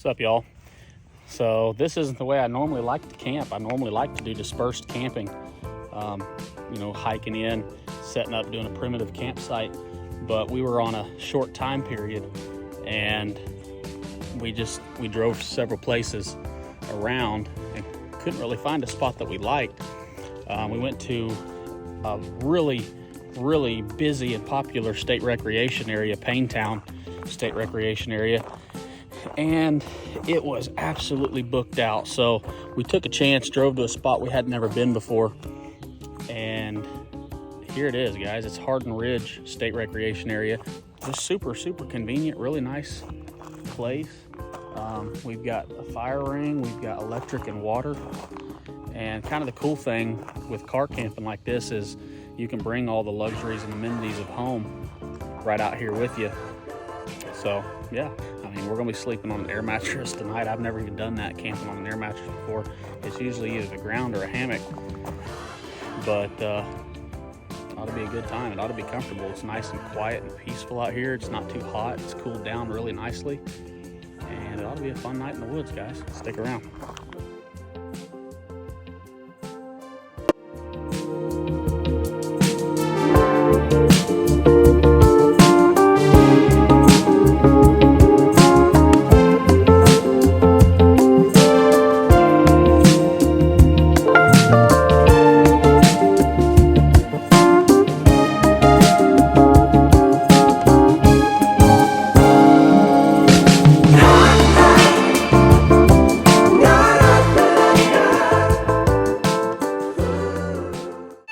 What's up, y'all? So this isn't the way I normally like to camp. I normally like to do dispersed camping, hiking in, setting up, doing a primitive campsite. But we were on a short time period, and we drove several places around and couldn't really find a spot that we liked. We went to a really busy and popular state recreation area, Paintown State Recreation Area, and it was absolutely booked out. So we took a chance, drove to a spot we had never been before, and here it is, guys. It's Hardin Ridge State Recreation Area. Just super convenient, really nice place. We've got a fire ring, we've got electric and water, and kind of the cool thing with car camping like this is you can bring all the luxuries and amenities of home right out here with you. So yeah, we're gonna be sleeping on an air mattress tonight. I've never even done that, camping on an air mattress before. It's usually either the ground or a hammock, but ought to be a good time. It ought to be comfortable. It's nice and quiet and peaceful out here. It's not too hot. It's cooled down really nicely, and it ought to be a fun night in the woods, guys. Stick around.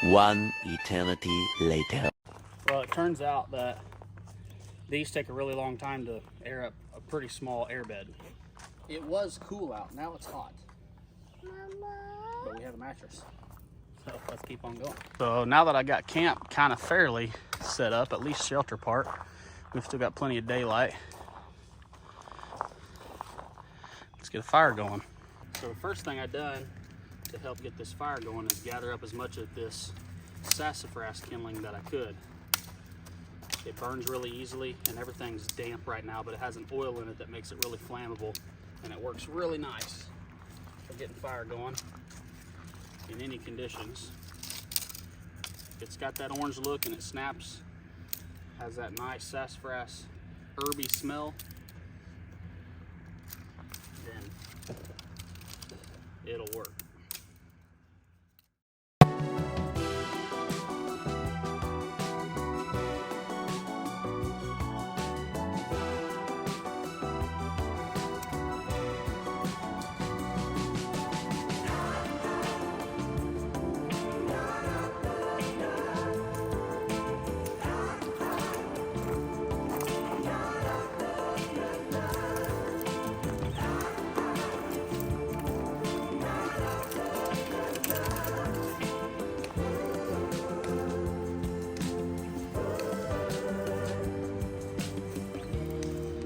One eternity later. Well, it turns out that these take a really long time to air up a pretty small airbed. It was cool out, now it's hot. Mama. But we have a mattress, so let's keep on going. So now that I got camp kind of fairly set up, at least shelter part, we've still got plenty of daylight. Let's get a fire going. So the first thing I done to help get this fire going is gather up as much of this sassafras kindling that I could. It burns really easily, and everything's damp right now, but it has an oil in it that makes it really flammable, and it works really nice for getting fire going in any conditions. It's got that orange look and it snaps, has that nice sassafras herby smell, then it'll work.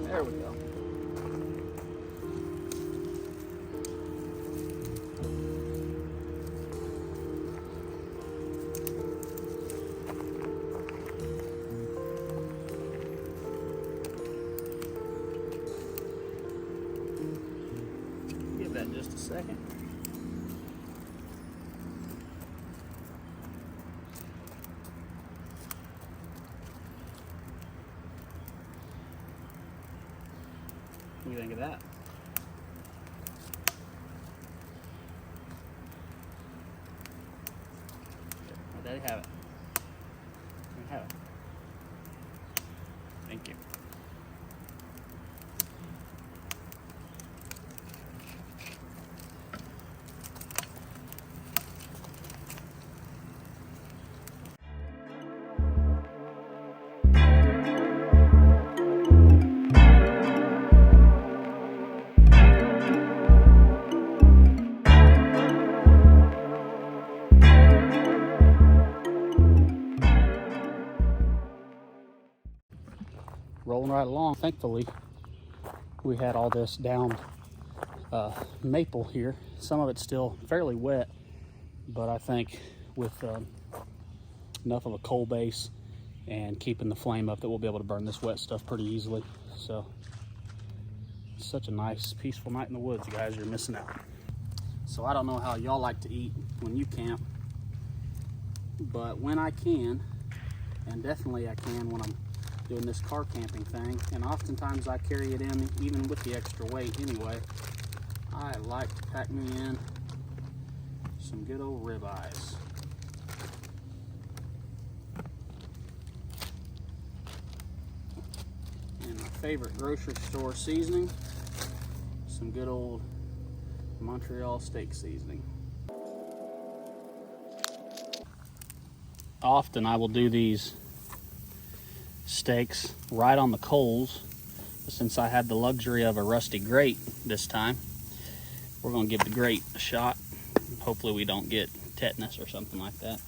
There we go. Give that just a second. What do you think of that? Well, there you have it. There you have it. Thank you. Rolling right along. Thankfully, we had all this downed maple here. Some of it's still fairly wet, but I think with enough of a coal base and keeping the flame up that we'll be able to burn this wet stuff pretty easily. So Such a nice, peaceful night in the woods, you guys. You're missing out. So I don't know how y'all like to eat when you camp, but when I can, and definitely I can when I'm doing this car camping thing, and oftentimes I carry it in even with the extra weight anyway, I like to pack me in some good old ribeyes. And my favorite grocery store seasoning, some good old Montreal steak seasoning. Often I will do these steaks right on the coals. Since I had the luxury of a rusty grate this time, we're going to give the grate a shot. Hopefully we don't get tetanus or something like that.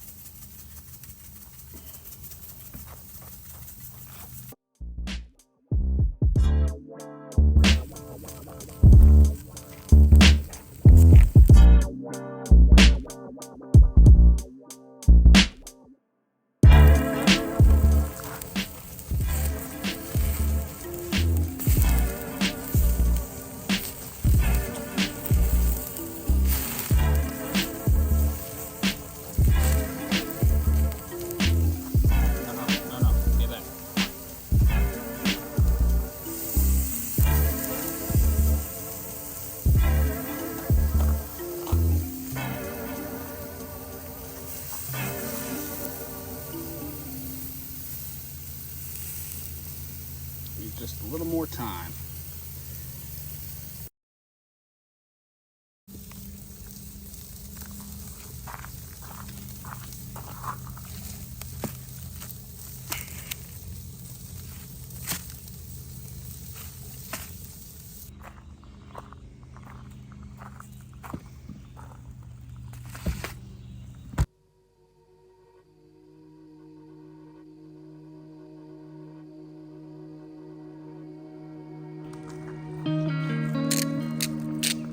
Just a little more time.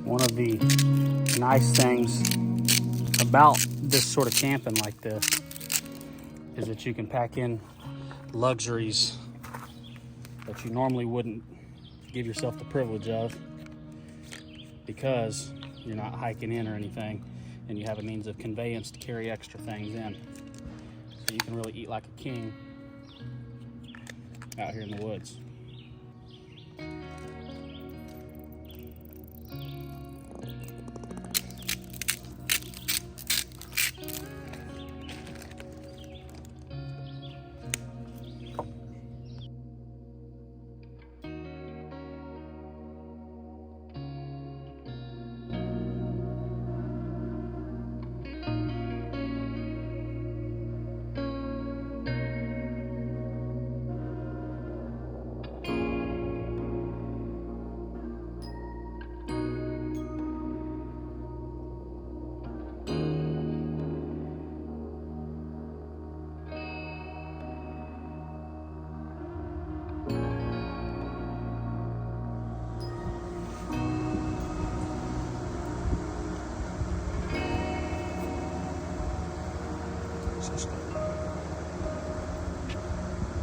One of the nice things about this sort of camping like this is that you can pack in luxuries that you normally wouldn't give yourself the privilege of, because you're not hiking in or anything, and you have a means of conveyance to carry extra things in. So you can really eat like a king out here in the woods.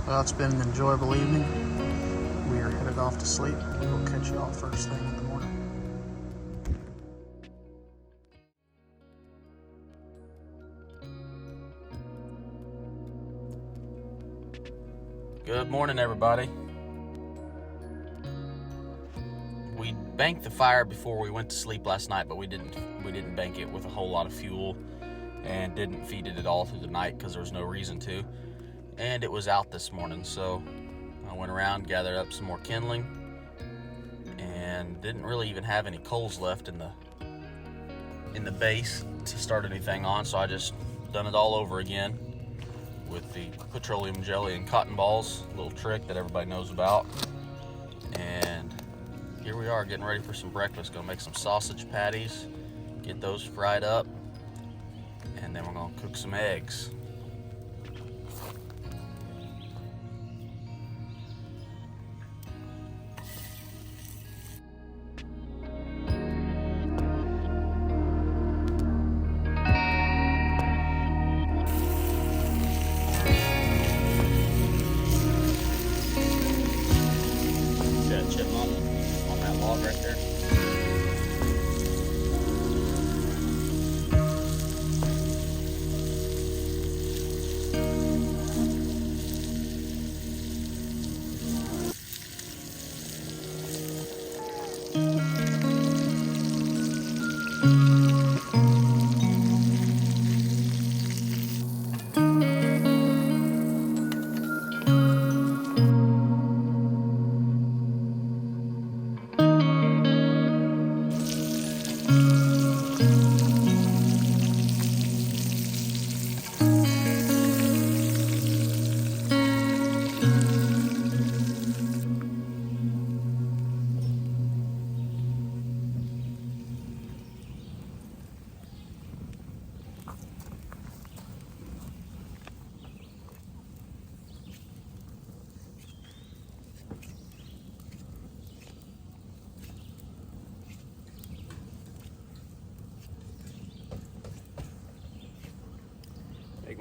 Well, it's been an enjoyable evening. We are headed off to sleep. We'll catch you all first thing in the morning. Good morning, everybody. We banked the fire before we went to sleep last night, but we didn't bank it with a whole lot of fuel, and didn't feed it at all through the night because there was no reason to. And it was out this morning, so I went around, gathered up some more kindling, and didn't really even have any coals left in the base to start anything on, so I just done it all over again with the petroleum jelly and cotton balls, a little trick that everybody knows about. And here we are getting ready for some breakfast. Gonna make some sausage patties, get those fried up, and then we're gonna cook some eggs. Chipmunk on that log.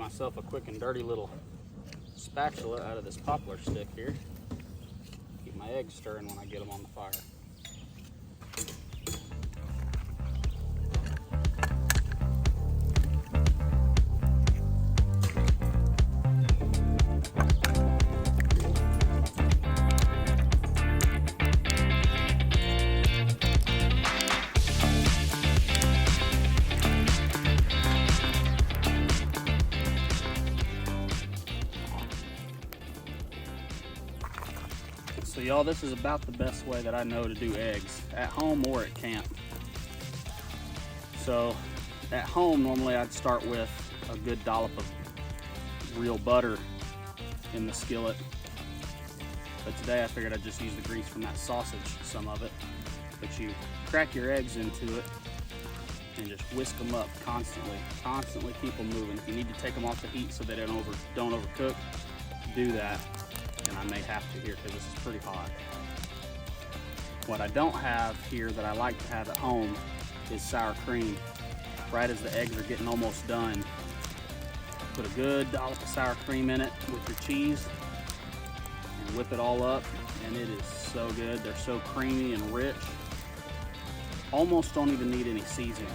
myself a quick and dirty little spatula out of this poplar stick here. Keep my eggs stirring when I get them on the fire. So y'all, this is about the best way that I know to do eggs, at home or at camp. So at home, normally I'd start with a good dollop of real butter in the skillet. But today I figured I'd just use the grease from that sausage, some of it. But you crack your eggs into it and just whisk them up constantly. Constantly keep them moving. If you need to take them off the heat so they don't overcook, do that. And I may have to here because this is pretty hot. What I don't have here that I like to have at home is sour cream. Right as the eggs are getting almost done, put a good dollop of sour cream in it with your cheese and whip it all up, and it is so good. They're so creamy and rich. Almost don't even need any seasoning.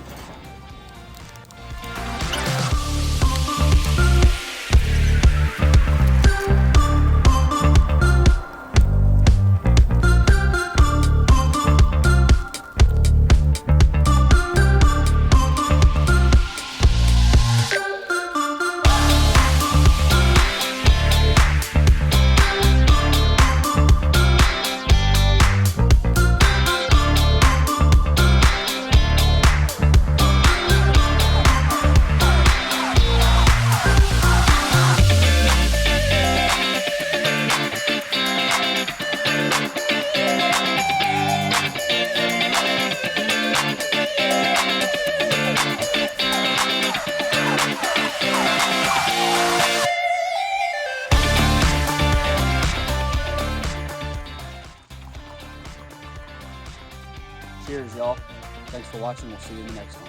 Cheers, y'all. Thanks for watching. We'll see you in the next one.